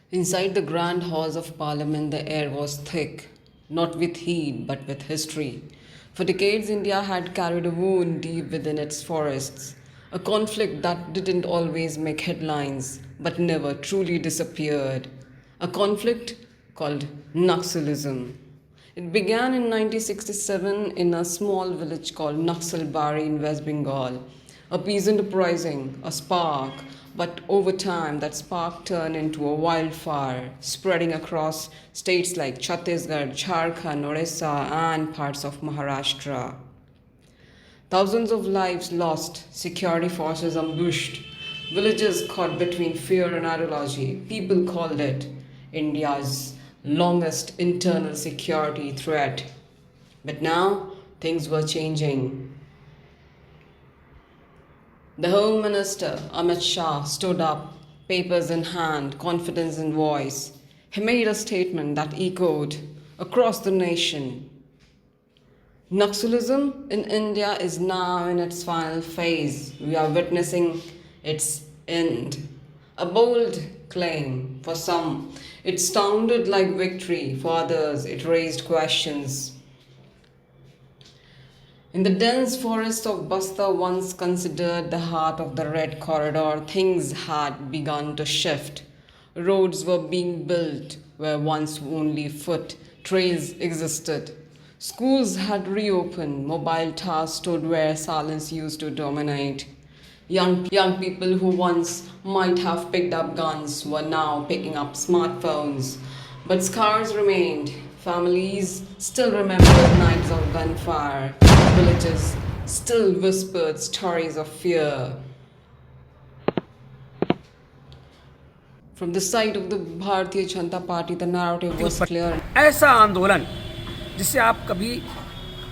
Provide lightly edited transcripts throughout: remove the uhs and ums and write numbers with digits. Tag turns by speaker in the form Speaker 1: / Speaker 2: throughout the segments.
Speaker 1: Inside the grand halls of Parliament, the air was thick, not with heat but with history. For decades, India had carried a wound deep within its forests, a conflict that didn't always make headlines but never truly disappeared. A conflict called Naxalism. It began in 1967 in a small village called Naxalbari in West Bengal. A peasant uprising, a spark, but over time that spark turned into a wildfire, spreading across states like Chhattisgarh, Jharkhand, Orissa, and parts of Maharashtra. Thousands of lives lost, security forces ambushed, villages caught between fear and ideology. People called it India's longest internal security threat. But now things were changing. The Home Minister, Amit Shah, stood up, papers in hand, confidence in voice. He made a statement that echoed across the nation. Naxalism in India is now in its final phase. We are witnessing its end. A bold claim for some. It sounded like victory. For others, it raised questions. In the dense forest of Basta, once considered the heart of the Red Corridor, things had begun to shift. Roads were being built where once only foot trails existed. Schools had reopened. Mobile towers stood where silence used to dominate. Young people who once might have picked up guns were now picking up smartphones. But scars remained. Families still remembered nights of gunfire. Villages still whispered stories of fear. From the side of the Bharatiya Janata Party, the narrative was clear.
Speaker 2: ऐसा आंदोलन जिसे आप कभी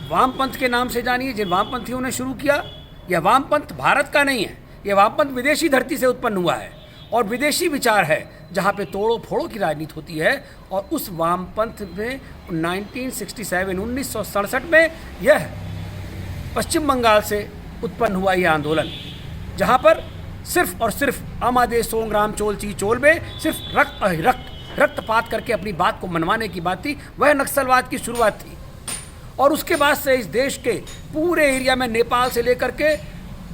Speaker 2: वामपंथ के नाम से जानिए, जिन वामपंथियों ने शुरू किया, यह वामपंथ भारत का नहीं है, यह वामपंथ विदेशी धरती से उत्पन्न हुआ है और विदेशी विचार है जहाँ पे तोड़ो फोड़ो की राजनीति होती है। और उस वामपंथ में 1967 में यह पश्चिम बंगाल से उत्पन्न हुआ यह आंदोलन, जहाँ पर सिर्फ और सिर्फ आमादे सोंग्राम चोल ची चोल में सिर्फ रक्तपात करके अपनी बात को मनवाने की बात थी। वह नक्सलवाद की शुरुआत थी और उसके बाद से इस देश के पूरे एरिया में नेपाल से लेकर के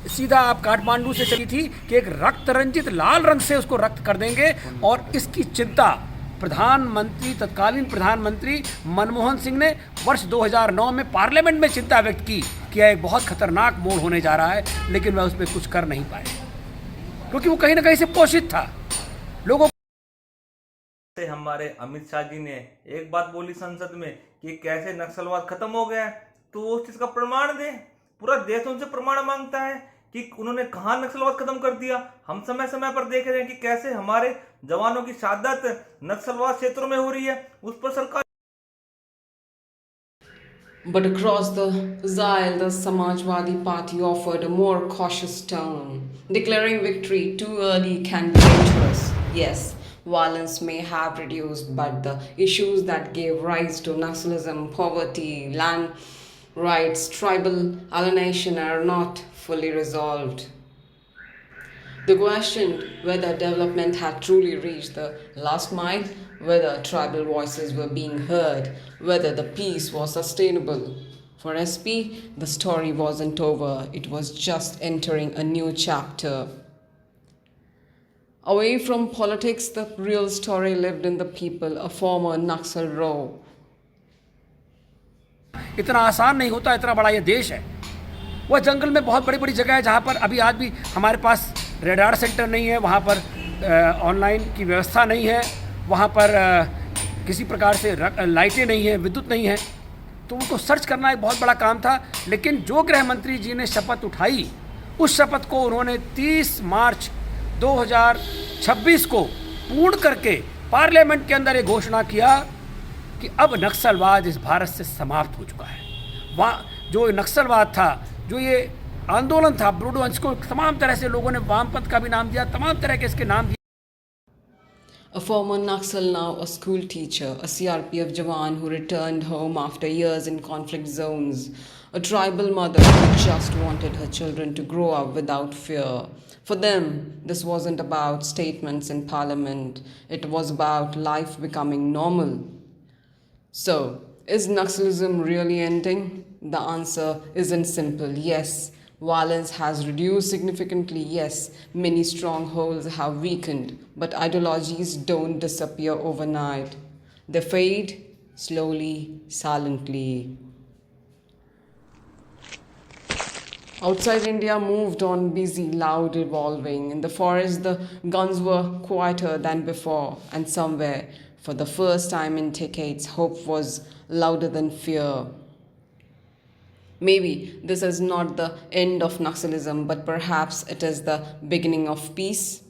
Speaker 2: सीधा आप काठमांडू से चली थी कि एक रक्त रंजित लाल रंग से उसको रक्त कर देंगे। और इसकी चिंता तत्कालीन प्रधानमंत्री मनमोहन सिंह ने वर्ष 2009 में पार्लियामेंट में चिंता व्यक्त की कि यह एक बहुत खतरनाक मोड़ होने जा रहा है, लेकिन वह उसमें कुछ कर नहीं पाए क्योंकि वो कहीं ना कहीं से पोषित था लोगों
Speaker 3: से। हमारे अमित शाह जी ने एक बात बोली संसद में कि कैसे नक्सलवाद खत्म हो गया है, तो वो उस चीज का प्रमाण दें। पूरा देश उनसे प्रमाण मांगता है कि उन्होंने कहाँ नक्सलवाद खत्म कर दिया। हम समय समय पर देख रहे हैं कि कैसे हमारे जवानों की शहादत नक्सलवाद क्षेत्रों में हो रही है, उस पर सरकार।
Speaker 1: But across the aisle, the Samajwadi Party offered a more cautious tone, declaring victory too early can be dangerous. Yes, violence may have reduced, but the issues that gave rise to Naxalism, poverty, land rights, tribal alienation are not fully resolved. They questioned whether development had truly reached the last mile, whether tribal voices were being heard, whether the peace was sustainable. For SP, the story wasn't over, it was just entering a new chapter. Away from politics, the real story lived in the people, a former Naxal row.
Speaker 2: इतना आसान नहीं होता, इतना बड़ा ये देश है। वह जंगल में बहुत बड़ी बड़ी जगह है जहाँ पर अभी आज भी हमारे पास रेडार सेंटर नहीं है, वहाँ पर ऑनलाइन की व्यवस्था नहीं है, वहाँ पर किसी प्रकार से लाइटें नहीं है, विद्युत नहीं है, तो उनको सर्च करना एक बहुत बड़ा काम था। लेकिन जो गृह मंत्री जी ने शपथ उठाई, उस शपथ को उन्होंने 30 मार्च 2026 को पूर्ण करके पार्लियामेंट के अंदर ये घोषणा किया कि अब नक्सलवाद इस भारत से समाप्त हो चुका है। वहाँ जो नक्सलवाद था, जो ये आंदोलन था ब्रूडवंश को, तमाम तरह से लोगों ने वामपंथ का भी नाम दिया, तमाम तरह के इसके नाम दिए।
Speaker 1: A former Naxal, now a school teacher, a CRPF Jawan who returned home after years in conflict zones, a tribal mother who just wanted her children to grow up without fear. For them, this wasn't about statements in parliament, it was about life becoming normal. So, is Naxalism really ending? The answer isn't simple. Yes, violence has reduced significantly. Yes, many strongholds have weakened, but ideologies don't disappear overnight. They fade slowly, silently. Outside India moved on busy, loud, evolving. In the forest, the guns were quieter than before, and somewhere, for the first time in decades, hope was louder than fear. Maybe this is not the end of Naxalism, but perhaps it is the beginning of peace.